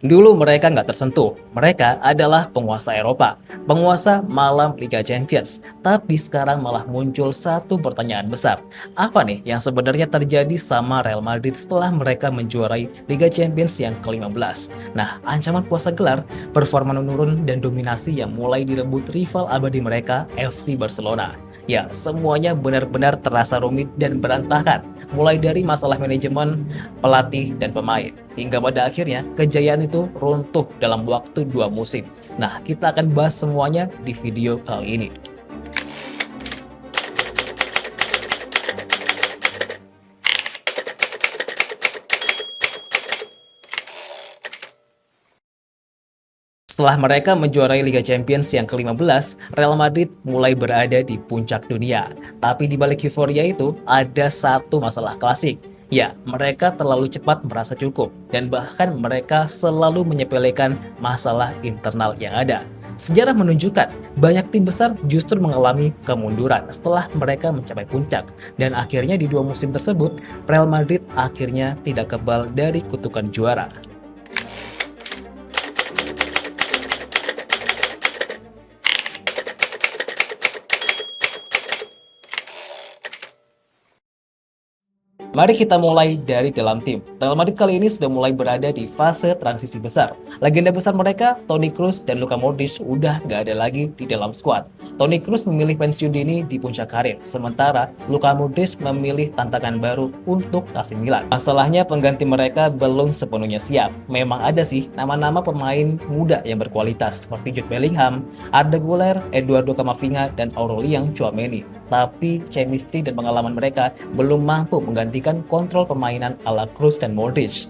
Dulu mereka nggak tersentuh, mereka adalah penguasa Eropa, penguasa malam Liga Champions. Tapi sekarang malah muncul satu pertanyaan besar. Apa nih yang sebenarnya terjadi sama Real Madrid setelah mereka menjuarai Liga Champions yang ke-15? Nah, ancaman puasa gelar, performa menurun, dan dominasi yang mulai direbut rival abadi mereka, FC Barcelona. Ya, semuanya benar-benar terasa rumit dan berantakan. Mulai dari masalah manajemen, pelatih, dan pemain. Hingga pada akhirnya, kejayaan itu runtuh dalam waktu 2 musim. Nah, kita akan bahas semuanya di video kali ini. Setelah mereka menjuarai Liga Champions yang ke-15, Real Madrid mulai berada di puncak dunia. Tapi di balik euforia itu, ada satu masalah klasik. Ya, mereka terlalu cepat merasa cukup, dan bahkan mereka selalu menyepelekan masalah internal yang ada. Sejarah menunjukkan banyak tim besar justru mengalami kemunduran setelah mereka mencapai puncak. Dan akhirnya di 2 musim tersebut, Real Madrid akhirnya tidak kebal dari kutukan juara. Mari kita mulai dari dalam tim. Real Madrid kali ini sudah mulai berada di fase transisi besar. Legenda besar mereka, Toni Kroos dan Luka Modric, udah gak ada lagi di dalam skuad. Toni Kroos memilih pensiun dini di puncak karir, sementara Luka Modric memilih tantangan baru untuk AC Milan. Masalahnya pengganti mereka belum sepenuhnya siap. Memang ada sih nama-nama pemain muda yang berkualitas seperti Jude Bellingham, Arda Güler, Eduardo Camavinga, dan Aurelien Tchouameni. Tapi chemistry dan pengalaman mereka belum mampu menggantikan kontrol permainan ala Kroos dan Modric.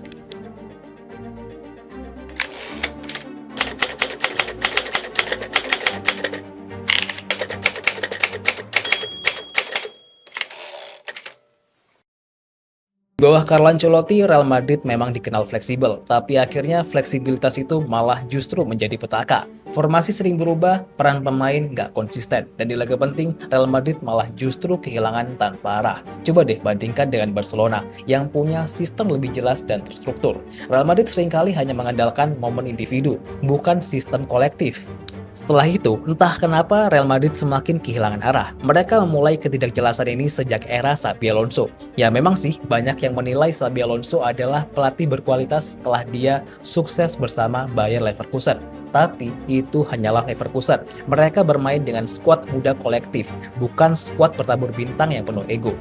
Di bawah Carlo Ancelotti, Real Madrid memang dikenal fleksibel, tapi akhirnya fleksibilitas itu malah justru menjadi petaka. Formasi sering berubah, peran pemain nggak konsisten, dan di laga penting, Real Madrid malah justru kehilangan tanpa arah. Coba deh bandingkan dengan Barcelona, yang punya sistem lebih jelas dan terstruktur. Real Madrid seringkali hanya mengandalkan momen individu, bukan sistem kolektif. Setelah itu, entah kenapa Real Madrid semakin kehilangan arah. Mereka memulai ketidakjelasan ini sejak era Xabi Alonso. Ya memang sih, banyak yang menilai Xabi Alonso adalah pelatih berkualitas setelah dia sukses bersama Bayer Leverkusen. Tapi itu hanyalah Leverkusen. Mereka bermain dengan skuad muda kolektif, bukan skuad bertabur bintang yang penuh ego.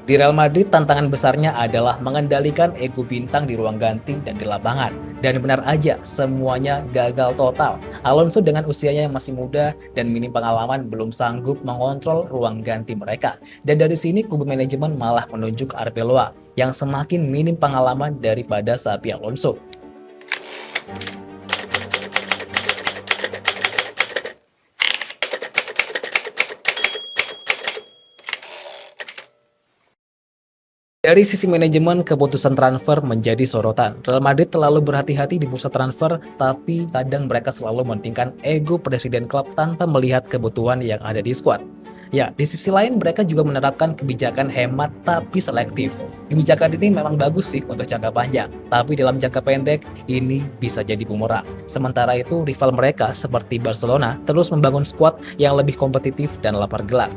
Di Real Madrid, tantangan besarnya adalah mengendalikan ego bintang di ruang ganti dan di lapangan. Dan benar aja, semuanya gagal total. Alonso dengan usianya yang masih muda dan minim pengalaman belum sanggup mengontrol ruang ganti mereka. Dan dari sini kubu manajemen malah menunjuk Arbeloa yang semakin minim pengalaman daripada Xabi Alonso. Dari sisi manajemen, keputusan transfer menjadi sorotan. Real Madrid terlalu berhati-hati di bursa transfer, tapi kadang mereka selalu mementingkan ego presiden klub tanpa melihat kebutuhan yang ada di skuad. Ya, di sisi lain mereka juga menerapkan kebijakan hemat tapi selektif. Kebijakan ini memang bagus sih untuk jangka panjang, tapi dalam jangka pendek ini bisa jadi bumerang. Sementara itu, rival mereka seperti Barcelona terus membangun skuad yang lebih kompetitif dan lapar gelar.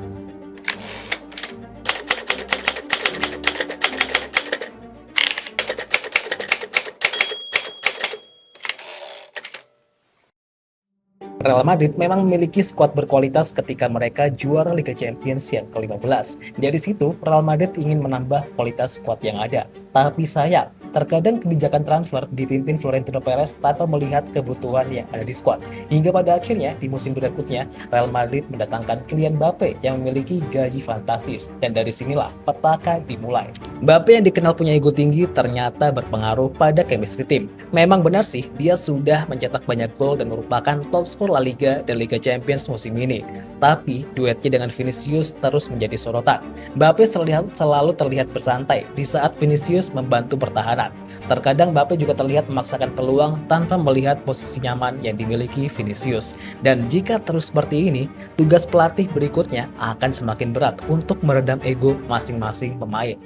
Real Madrid memang memiliki skuad berkualitas ketika mereka juara Liga Champions yang ke-15. Dari situ, Real Madrid ingin menambah kualitas skuad yang ada. Tapi sayang, terkadang kebijakan transfer dipimpin Florentino Perez tanpa melihat kebutuhan yang ada di skuad. Hingga pada akhirnya, di musim berikutnya, Real Madrid mendatangkan Kylian Mbappe yang memiliki gaji fantastis. Dan dari sinilah petaka dimulai. Mbappe yang dikenal punya ego tinggi ternyata berpengaruh pada chemistry tim. Memang benar sih, dia sudah mencetak banyak gol dan merupakan top skor La Liga dan Liga Champions musim ini. Tapi duetnya dengan Vinicius terus menjadi sorotan. Mbappe selalu terlihat bersantai di saat Vinicius membantu pertahanan. Terkadang Mbappe juga terlihat memaksakan peluang tanpa melihat posisi nyaman yang dimiliki Vinicius. Dan jika terus seperti ini, tugas pelatih berikutnya akan semakin berat untuk meredam ego masing-masing pemain.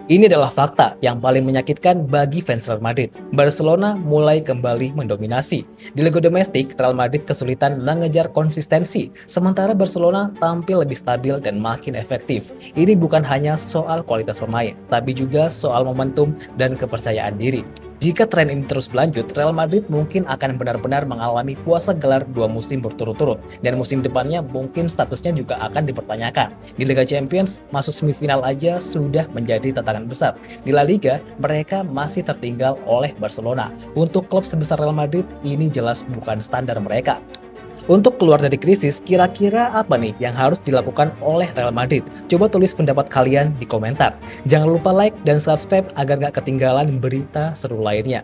Ini adalah fakta yang paling menyakitkan bagi fans Real Madrid. Barcelona mulai kembali mendominasi. Di Liga Domestik, Real Madrid kesulitan mengejar konsistensi, sementara Barcelona tampil lebih stabil dan makin efektif. Ini bukan hanya soal kualitas pemain, tapi juga soal momentum dan kepercayaan diri. Jika tren ini terus berlanjut, Real Madrid mungkin akan benar-benar mengalami puasa gelar 2 musim berturut-turut, dan musim depannya mungkin statusnya juga akan dipertanyakan. Di Liga Champions, masuk semifinal aja sudah menjadi tantangan besar. Di La Liga, mereka masih tertinggal oleh Barcelona. Untuk klub sebesar Real Madrid, ini jelas bukan standar mereka. Untuk keluar dari krisis, kira-kira apa nih yang harus dilakukan oleh Real Madrid? Coba tulis pendapat kalian di komentar. Jangan lupa like dan subscribe agar gak ketinggalan berita seru lainnya.